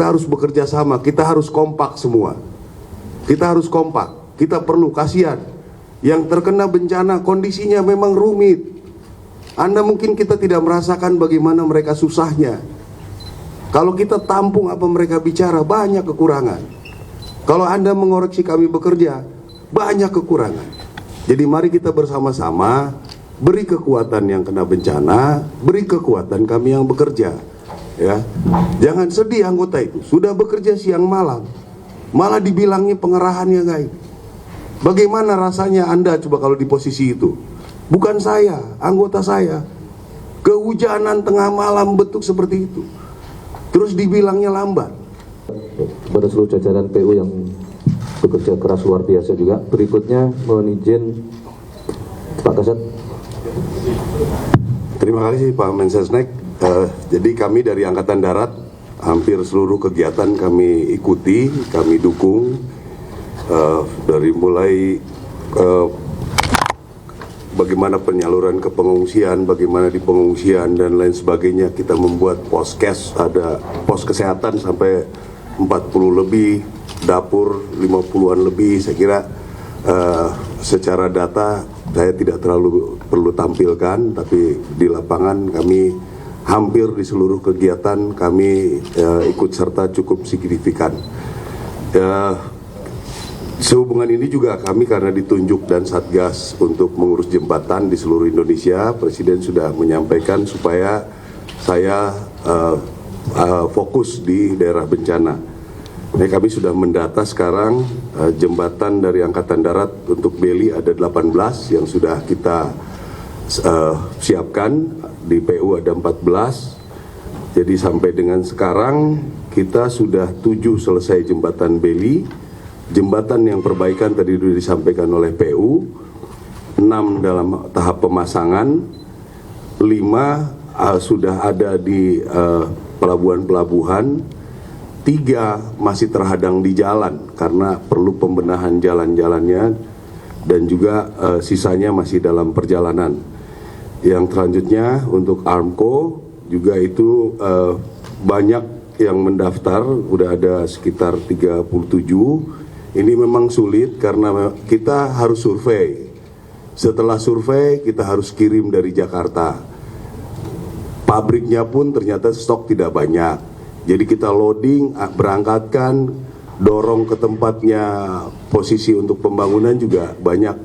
Kita harus bekerja sama, kita harus kompak semua. Kita harus kompak, kita perlu, kasihan. Yang terkena bencana kondisinya memang rumit. Anda mungkin kita tidak merasakan bagaimana mereka susahnya. Kalau kita tampung apa mereka bicara, banyak kekurangan. Kalau Anda mengoreksi kami bekerja, banyak kekurangan. Jadi mari kita bersama-sama beri kekuatan yang kena bencana, beri kekuatan kami yang bekerja. Ya, jangan sedih anggota itu sudah bekerja siang malam, malah dibilangnya pengerahannya guys. Bagaimana rasanya Anda coba kalau di posisi itu? Bukan saya, anggota saya. Kehujanan tengah malam betul seperti itu. Terus dibilangnya lambat. Kepada seluruh jajaran PU yang bekerja keras luar biasa juga. Berikutnya mohon izin Pak Kasat. Terima kasih Pak Mensesnek. Jadi kami dari Angkatan Darat hampir seluruh kegiatan kami ikuti, kami dukung, dari mulai bagaimana penyaluran ke pengungsian, bagaimana di pengungsian dan lain sebagainya. Kita membuat poskes, ada pos kesehatan sampai 40 lebih, dapur 50-an lebih. Saya kira secara data saya tidak terlalu perlu tampilkan, tapi di lapangan kami hampir di seluruh kegiatan kami ikut serta cukup signifikan. Sehubungan ini juga kami karena ditunjuk dan Satgas untuk mengurus jembatan di seluruh Indonesia, Presiden sudah menyampaikan supaya saya fokus di daerah bencana. Nah, kami sudah mendata sekarang jembatan dari Angkatan Darat untuk Beli ada 18 yang sudah kita siapkan, di PU ada 14. Jadi sampai dengan sekarang kita sudah 7 selesai jembatan Beli. Jembatan yang perbaikan tadi sudah disampaikan oleh PU, 6 dalam tahap pemasangan, 5 sudah ada di pelabuhan-pelabuhan, 3 masih terhadang di jalan karena perlu pembenahan jalan-jalannya, dan juga sisanya masih dalam perjalanan. Yang selanjutnya untuk Armco juga itu banyak yang mendaftar, udah ada sekitar 37. Ini memang sulit karena kita harus survei. Setelah survei kita harus kirim dari Jakarta. Pabriknya pun ternyata stok tidak banyak. Jadi kita loading, berangkatkan, dorong ke tempatnya, posisi untuk pembangunan juga banyak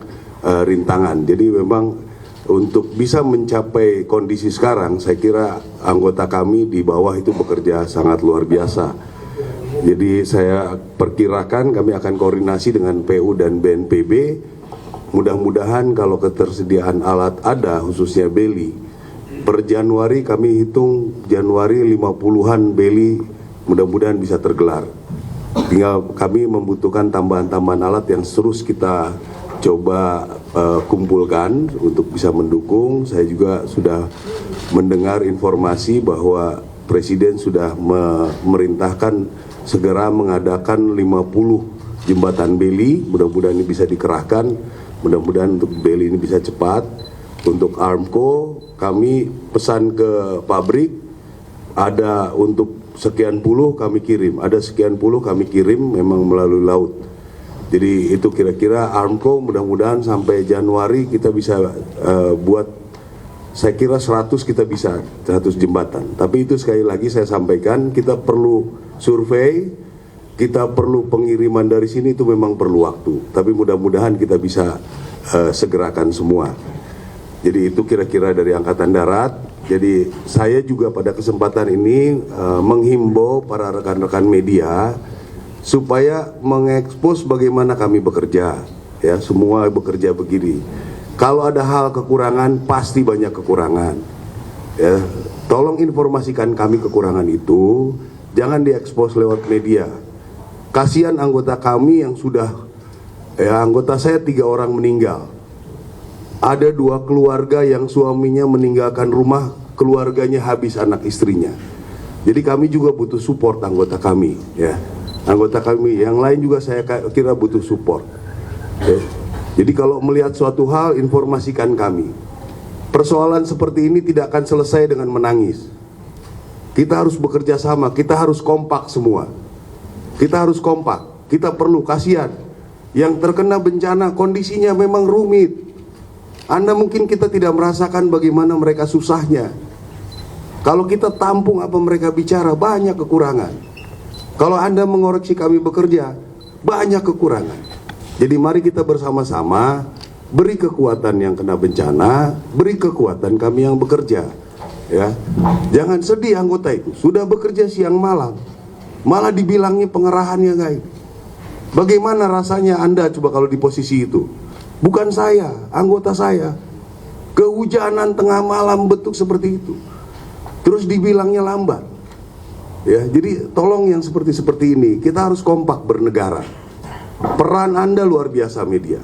rintangan. Jadi memang untuk bisa mencapai kondisi sekarang, saya kira anggota kami di bawah itu bekerja sangat luar biasa. Jadi saya perkirakan kami akan koordinasi dengan PU dan BNPB. Mudah-mudahan kalau ketersediaan alat ada, khususnya Beli, per Januari kami hitung Januari 50-an Beli mudah-mudahan bisa tergelar. Tinggal kami membutuhkan tambahan-tambahan alat yang terus kita coba kumpulkan untuk bisa mendukung. Saya juga sudah mendengar informasi bahwa Presiden sudah memerintahkan segera mengadakan 50 jembatan Beli. Mudah-mudahan ini bisa dikerahkan, mudah-mudahan untuk Beli ini bisa cepat. Untuk Armco kami pesan ke pabrik, ada untuk sekian puluh kami kirim, ada sekian puluh kami kirim memang melalui laut. Jadi itu kira-kira Armco mudah-mudahan sampai Januari kita bisa buat, saya kira 100 kita bisa, 100 jembatan. Tapi itu sekali lagi saya sampaikan, kita perlu survei, kita perlu pengiriman dari sini, itu memang perlu waktu. Tapi mudah-mudahan kita bisa segerakan semua. Jadi itu kira-kira dari Angkatan Darat. Jadi saya juga pada kesempatan ini menghimbau para rekan-rekan media supaya mengekspos bagaimana kami bekerja. Ya, semua bekerja begini. Kalau ada hal kekurangan, pasti banyak kekurangan. Ya, tolong informasikan kami kekurangan itu, jangan diekspos lewat media. Kasihan anggota kami yang sudah, anggota saya 3 orang meninggal. Ada 2 keluarga yang suaminya meninggalkan rumah, keluarganya habis anak istrinya. Jadi kami juga butuh support anggota kami, ya. Anggota kami yang lain juga saya kira butuh support. Ya. Jadi kalau melihat suatu hal, informasikan kami. Persoalan seperti ini tidak akan selesai dengan menangis. Kita harus bekerja sama, kita harus kompak semua. Kita harus kompak, kita perlu, kasihan. Yang terkena bencana kondisinya memang rumit. Anda mungkin kita tidak merasakan bagaimana mereka susahnya. Kalau kita tampung apa mereka bicara, banyak kekurangan. Kalau Anda mengoreksi kami bekerja, banyak kekurangan. Jadi mari kita bersama-sama beri kekuatan yang kena bencana, beri kekuatan kami yang bekerja. Ya, jangan sedih anggota itu sudah bekerja siang malam, malah dibilangnya pengerahannya gaib. Bagaimana rasanya Anda coba kalau di posisi itu? Bukan saya, anggota saya. Kehujanan tengah malam betuk seperti itu. Terus dibilangnya lambat. Ya, jadi tolong yang seperti ini kita harus kompak bernegara. Peran Anda luar biasa media.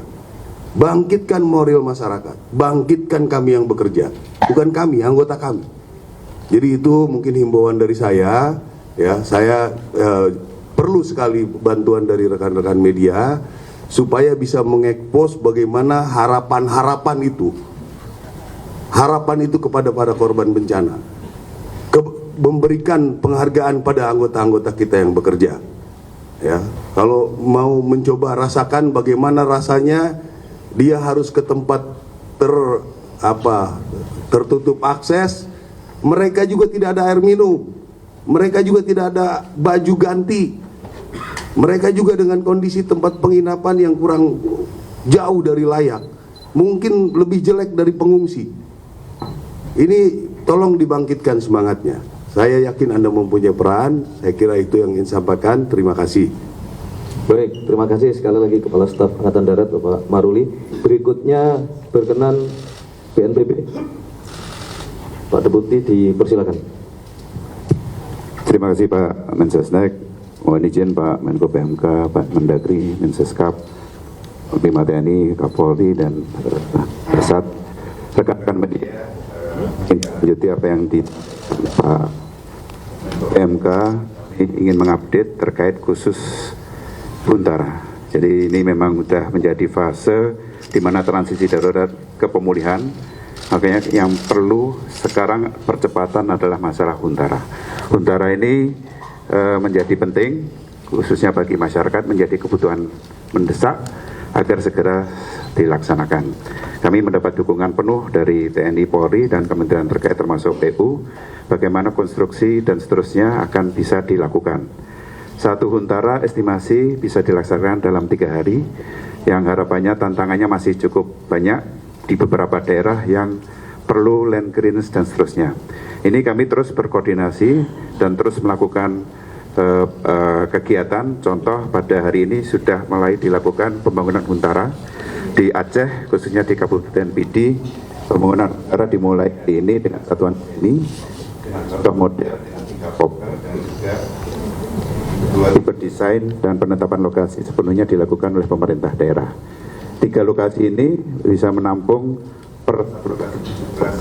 Bangkitkan moral masyarakat, bangkitkan kami yang bekerja, bukan kami, anggota kami. Jadi itu mungkin himbauan dari saya. Ya, saya perlu sekali bantuan dari rekan-rekan media supaya bisa mengekspos bagaimana harapan itu kepada para korban bencana, memberikan penghargaan pada anggota-anggota kita yang bekerja. Ya, kalau mau mencoba rasakan bagaimana rasanya, dia harus ke tempat tertutup akses. Mereka juga tidak ada air minum, mereka juga tidak ada baju ganti. Mereka juga dengan kondisi tempat penginapan yang kurang jauh dari layak, mungkin lebih jelek dari pengungsi. Ini tolong dibangkitkan semangatnya. Saya yakin Anda mempunyai peran. Saya kira itu yang ingin sampaikan. Terima kasih. Baik, terima kasih sekali lagi Kepala Staf Angkatan Darat Bapak Maruli. Berikutnya berkenan BNPB. Pak Deputi dipersilakan. Terima kasih Pak Mensesnek. Mohon izin Pak Menko PMK, Pak Mendagri, Menseskap, Panglima TNI, Kapolri, dan Kasat, rekan-rekan media. Lanjuti apa yang di Pak PMK ingin mengupdate terkait khusus Huntara. Jadi ini memang sudah menjadi fase di mana transisi darurat ke pemulihan. Makanya yang perlu sekarang percepatan adalah masalah Huntara. Huntara ini menjadi penting, khususnya bagi masyarakat, menjadi kebutuhan mendesak agar segera dilaksanakan. Kami mendapat dukungan penuh dari TNI, Polri, dan Kementerian terkait termasuk PU, bagaimana konstruksi dan seterusnya akan bisa dilakukan. Satu Huntara estimasi bisa dilaksanakan dalam 3 hari, yang harapannya tantangannya masih cukup banyak di beberapa daerah yang perlu land clearance dan seterusnya. Ini kami terus berkoordinasi dan terus melakukan kegiatan. Contoh pada hari ini sudah mulai dilakukan pembangunan Huntara di Aceh, khususnya di Kabupaten Pidi. Pembangunan Huntara dimulai ini dengan satuan ini, contoh model dengan 3 popper dan juga 2 tipe desain, dan penetapan lokasi sepenuhnya dilakukan oleh pemerintah daerah. 3 lokasi ini bisa menampung per lokasi 17.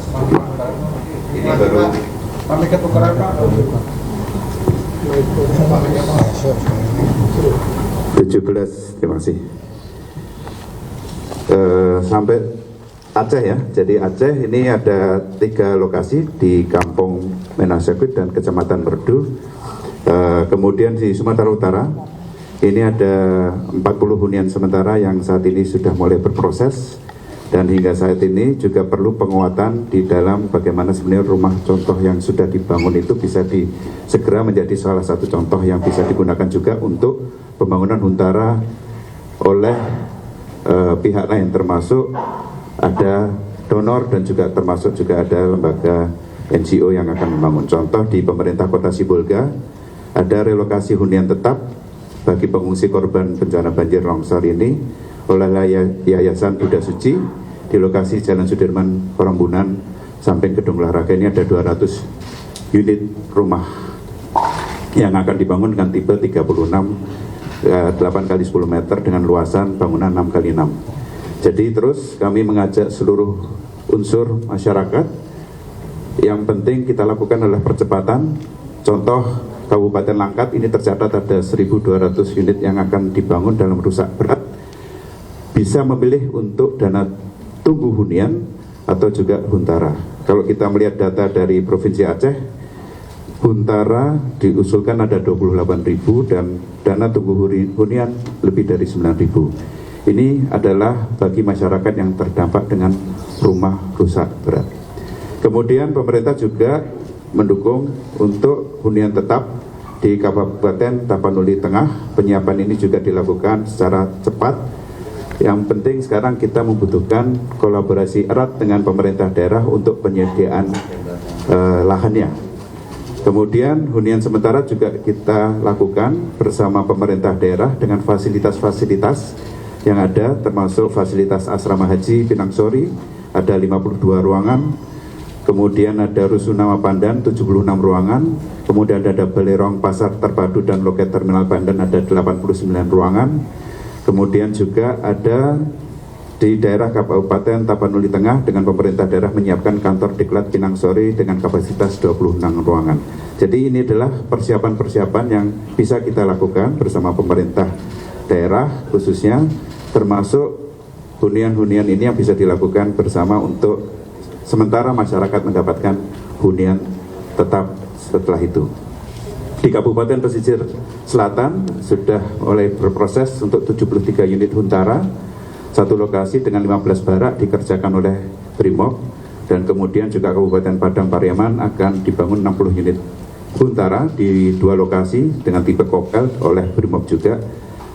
Ini baru 17, terima kasih. Sampai Aceh ya. Jadi Aceh ini ada 3 lokasi di Kampung Menasekut dan Kecamatan Merdu. Kemudian di Sumatera Utara ini ada 40 hunian sementara yang saat ini sudah mulai berproses, dan hingga saat ini juga perlu penguatan di dalam bagaimana sebenarnya rumah contoh yang sudah dibangun itu bisa segera menjadi salah satu contoh yang bisa digunakan juga untuk pembangunan Huntara oleh pihak lain, termasuk ada donor dan juga termasuk juga ada lembaga NGO yang akan membangun. Contoh di pemerintah Kota Sibolga ada relokasi hunian tetap bagi pengungsi korban bencana banjir longsor ini oleh Yayasan Buddha Suci di lokasi Jalan Sudirman, Perambunan, samping Gedung Olahraga. Ini ada 200 unit rumah yang akan dibangun dengan tipe 36 8 kali 10 meter dengan luasan bangunan 6 kali 6. Jadi terus kami mengajak seluruh unsur masyarakat, yang penting kita lakukan adalah percepatan. Contoh Kabupaten Langkat ini tercatat ada 1.200 unit yang akan dibangun dalam rusak berat. Bisa memilih untuk dana tunggu hunian atau juga Huntara. Kalau kita melihat data dari Provinsi Aceh, Huntara diusulkan ada 28.000 dan dana tunggu hunian lebih dari 9.000. Ini adalah bagi masyarakat yang terdampak dengan rumah rusak berat. Kemudian pemerintah juga mendukung untuk hunian tetap di Kabupaten Tapanuli Tengah. Penyiapan ini juga dilakukan secara cepat. Yang penting sekarang kita membutuhkan kolaborasi erat dengan pemerintah daerah untuk penyediaan lahannya. Kemudian hunian sementara juga kita lakukan bersama pemerintah daerah dengan fasilitas-fasilitas yang ada, termasuk fasilitas asrama haji Pinang Sori, ada 52 ruangan, kemudian ada Rusunawa Pandan 76 ruangan, kemudian ada Belerong Pasar Terpadu dan Loket Terminal Pandan ada 89 ruangan, kemudian juga ada di daerah Kabupaten Tapanuli Tengah dengan pemerintah daerah menyiapkan kantor Diklat Pinang Sori dengan kapasitas 26 ruangan. Jadi ini adalah persiapan-persiapan yang bisa kita lakukan bersama pemerintah daerah khususnya, termasuk hunian-hunian ini yang bisa dilakukan bersama untuk sementara masyarakat mendapatkan hunian tetap setelah itu. Di Kabupaten Pesisir Selatan sudah mulai berproses untuk 73 unit Huntara, satu lokasi dengan 15 barak dikerjakan oleh Brimob, dan kemudian juga Kabupaten Padang Pariaman akan dibangun 60 unit Huntara di 2 lokasi dengan tipe kokal oleh Brimob juga.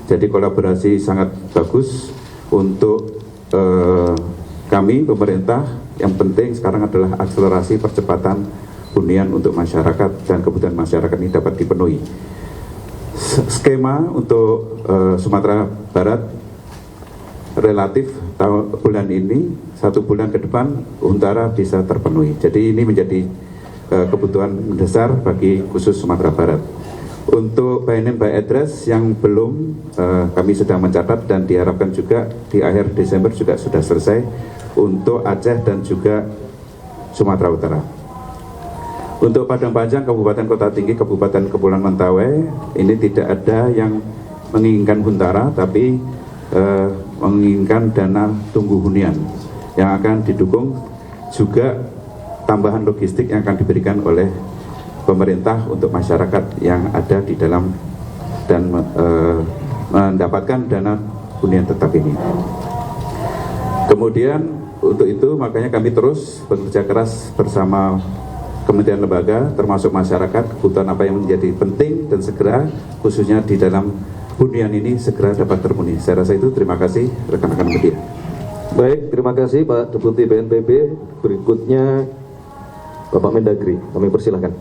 Jadi kolaborasi sangat bagus untuk kami pemerintah. Yang penting sekarang adalah akselerasi percepatan hunian untuk masyarakat dan kebutuhan masyarakat ini dapat dipenuhi. Skema untuk Sumatera Barat relatif bulan ini, 1 bulan ke depan Huntara bisa terpenuhi. Jadi ini menjadi kebutuhan mendasar bagi khusus Sumatera Barat. Untuk by name by address yang belum kami sedang mencatat dan diharapkan juga di akhir Desember juga sudah selesai untuk Aceh dan juga Sumatera Utara. Untuk Padang Panjang, Kabupaten Kota Tinggi, Kabupaten Kepulauan Mentawai, ini tidak ada yang menginginkan Huntara, tapi menginginkan dana tunggu hunian yang akan didukung juga tambahan logistik yang akan diberikan oleh pemerintah untuk masyarakat yang ada di dalam dan mendapatkan dana hunian tetap ini. Kemudian untuk itu makanya kami terus bekerja keras bersama kementerian lembaga termasuk masyarakat, kebutuhan apa yang menjadi penting dan segera khususnya di dalam hunian ini segera dapat terpenuhi. Saya rasa itu. Terima kasih rekan-rekan media. Baik, terima kasih Pak Deputi BNPB. Berikutnya Bapak Mendagri, kami persilahkan.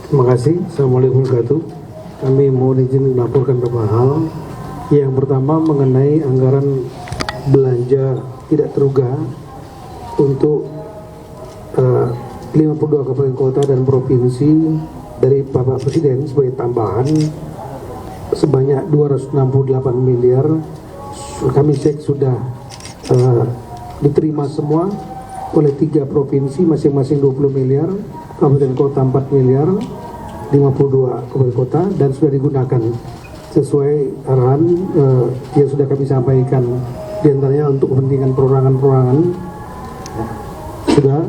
Terima kasih. Assalamualaikum warahmatullahi wabarakatuh. Kami mohon izin melaporkan beberapa hal. Yang pertama mengenai anggaran belanja tidak terduga untuk 52 kabupaten kota dan provinsi dari Bapak Presiden sebagai tambahan sebanyak 268 miliar. Kami cek sudah diterima semua oleh 3 provinsi masing-masing 20 miliar, kabupaten kota 4 miliar, 52 kabupaten kota, dan sudah digunakan sesuai arahan yang sudah kami sampaikan, diantaranya untuk kepentingan perorangan-perorangan. Sudah,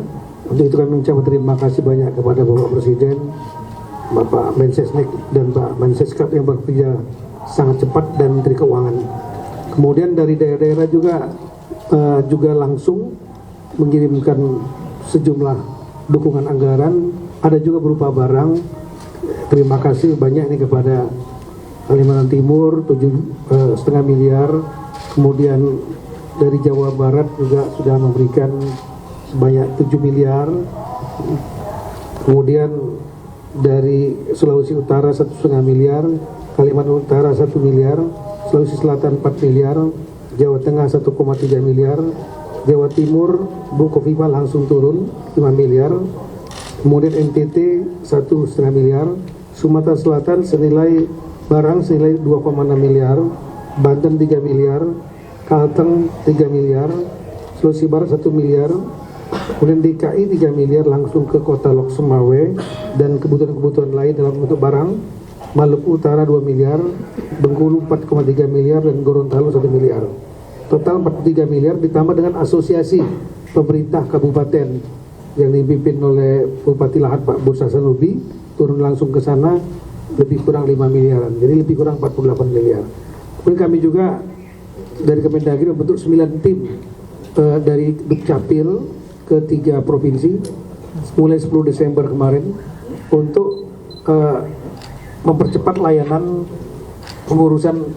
untuk itu kami mengucapkan terima kasih banyak kepada Bapak Presiden, Bapak Mensesnek dan Pak Menseskap yang bekerja sangat cepat, dan Menteri Keuangan. Kemudian dari daerah-daerah juga langsung mengirimkan sejumlah dukungan anggaran, ada juga berupa barang. Terima kasih banyak ini kepada Kalimantan Timur 7,5 miliar, kemudian dari Jawa Barat juga sudah memberikan sebanyak 7 miliar, kemudian dari Sulawesi Utara 1,5 miliar, Kalimantan Utara 1 miliar, Sulawesi Selatan 4 miliar, Jawa Tengah 1,3 miliar, Jawa Timur Bu Kofifa langsung turun 5 miliar, kemudian NTT 1,5 miliar, Sumatera Selatan senilai barang senilai 2,6 miliar, Banten 3 miliar, Kalteng 3 miliar, Sulawesi Barat 1 miliar, kemudian DKI 3 miliar langsung ke kota Lok Sumawe dan kebutuhan-kebutuhan lain dalam bentuk barang, Maluku Utara 2 miliar, Bengkulu 4,3 miliar, dan Gorontalo 1 miliar. Total 43 miliar ditambah dengan asosiasi pemerintah kabupaten yang dipimpin oleh Bupati Lahat Pak Bus Hasanuddin turun langsung ke sana lebih kurang 5 miliaran, jadi lebih kurang 48 miliar. Kemudian kami juga dari Kemendagri membentuk 9 tim dari Dukcapil ke 3 provinsi mulai 10 Desember kemarin untuk mempercepat layanan pengurusan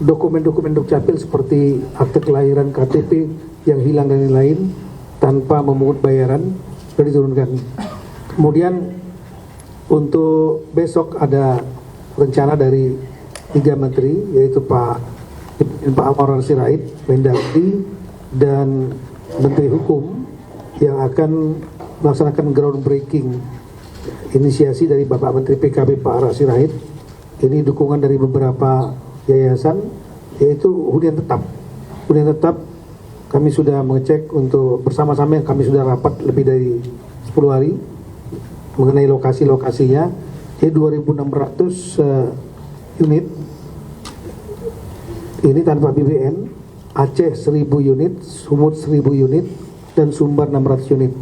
dokumen-dokumen Dukcapil seperti akte kelahiran, KTP yang hilang dan lain-lain tanpa memungut bayaran sudah diturunkan. Kemudian untuk besok ada rencana dari 3 menteri, yaitu Pak Amar Sirait, Mendagri, dan Menteri Hukum yang akan melaksanakan groundbreaking inisiasi dari Bapak Menteri PKB Pak Amar Sirait. Ini dukungan dari beberapa yayasan, yaitu hunian tetap. Hunian tetap kami sudah mengecek untuk bersama-sama, yang kami sudah rapat lebih dari 10 hari mengenai lokasi-lokasinya. Jadi 2.600 unit ini tanpa BBN, Aceh 1.000 unit, Sumut 1.000 unit, dan Sumbar 600 unit.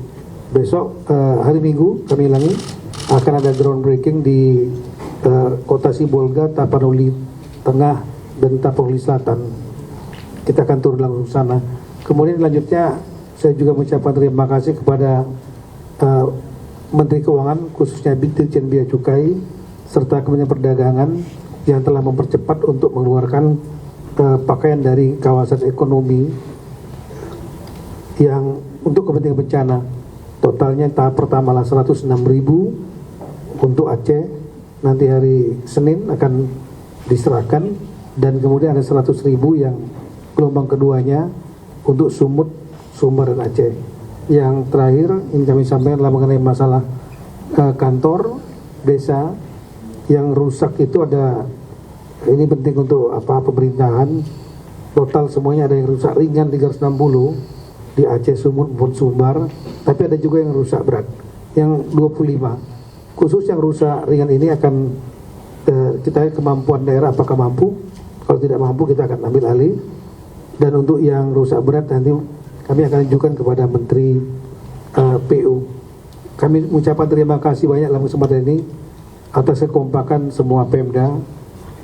Besok hari Minggu kami ulangi akan ada groundbreaking di Kota Sibolga, Tapanuli Tengah, dan Tapanuli Selatan. Kita akan turun langsung sana. Kemudian selanjutnya saya juga mengucapkan terima kasih kepada Menteri Keuangan, khususnya Dirjen Bea Cukai serta Kementerian Perdagangan yang telah mempercepat untuk mengeluarkan pakaian dari kawasan ekonomi yang untuk kepentingan bencana. Totalnya tahap pertama lah 106.000 untuk Aceh, nanti hari Senin akan diserahkan, dan kemudian ada 100.000 yang gelombang keduanya untuk Sumut, Sumbar, dan Aceh. Yang terakhir ini kami sampaikan adalah mengenai masalah kantor desa yang rusak. Itu ada, ini penting untuk pemerintahan. Total semuanya ada yang rusak ringan 360 di Aceh, Sumut, maupun Sumbar, tapi ada juga yang rusak berat yang 25. Khusus yang rusak ringan ini akan kita lihat kemampuan daerah apakah mampu. Kalau tidak mampu kita akan ambil alih, dan untuk yang rusak berat nanti kami akan ajukan kepada Menteri PU. Kami mengucapkan terima kasih banyak dalam kesempatan ini atas kekompakan semua Pemda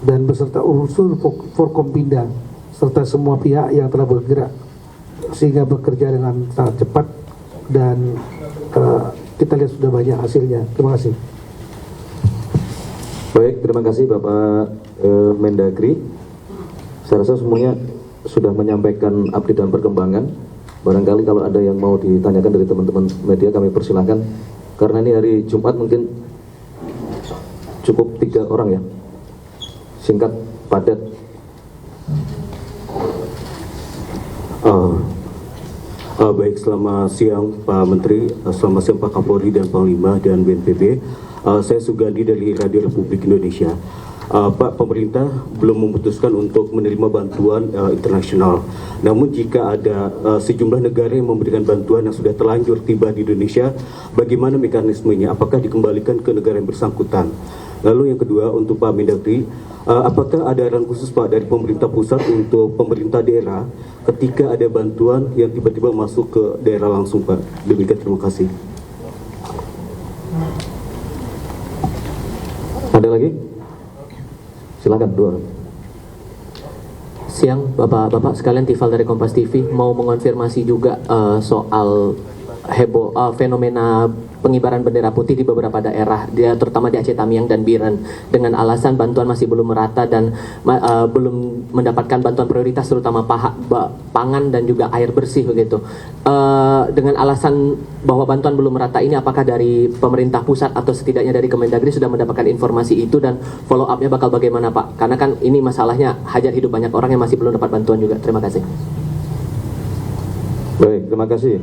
dan beserta unsur Forkompinda serta semua pihak yang telah bergerak sehingga bekerja dengan sangat cepat, dan kita lihat sudah banyak hasilnya. Terima kasih. Baik, terima kasih Bapak Mendagri. Saya rasa semuanya sudah menyampaikan update dan perkembangan. Barangkali kalau ada yang mau ditanyakan dari teman-teman media, kami persilahkan. Karena ini hari Jumat, mungkin cukup 3 orang ya. Singkat, padat. Baik, selamat siang Pak Menteri, selamat siang Pak Kapolri dan Panglima dan BNPB. Saya Sugandi dari Radio Republik Indonesia. Pak, pemerintah belum memutuskan untuk menerima bantuan internasional. Namun jika ada sejumlah negara yang memberikan bantuan yang sudah terlanjur tiba di Indonesia, bagaimana mekanismenya? Apakah dikembalikan ke negara yang bersangkutan? Lalu yang kedua, untuk Pak Mendagri, apakah ada arahan khusus Pak dari pemerintah pusat untuk pemerintah daerah ketika ada bantuan yang tiba-tiba masuk ke daerah langsung Pak? Demikian, terima kasih. Ada lagi? Silakan, 2 orang. Siang Bapak-Bapak sekalian, Tifal dari Kompas TV mau mengonfirmasi juga soal heboh fenomena pengibaran bendera putih di beberapa daerah, terutama di Aceh Tamiang dan Biren, dengan alasan bantuan masih belum merata dan belum mendapatkan bantuan prioritas, terutama pangan dan juga air bersih begitu. Dengan alasan bahwa bantuan belum merata ini, apakah dari pemerintah pusat atau setidaknya dari Kemendagri sudah mendapatkan informasi itu, dan follow up-nya bakal bagaimana Pak? Karena kan ini masalahnya hajat hidup banyak orang yang masih belum dapat bantuan juga. Terima kasih. Baik, terima kasih.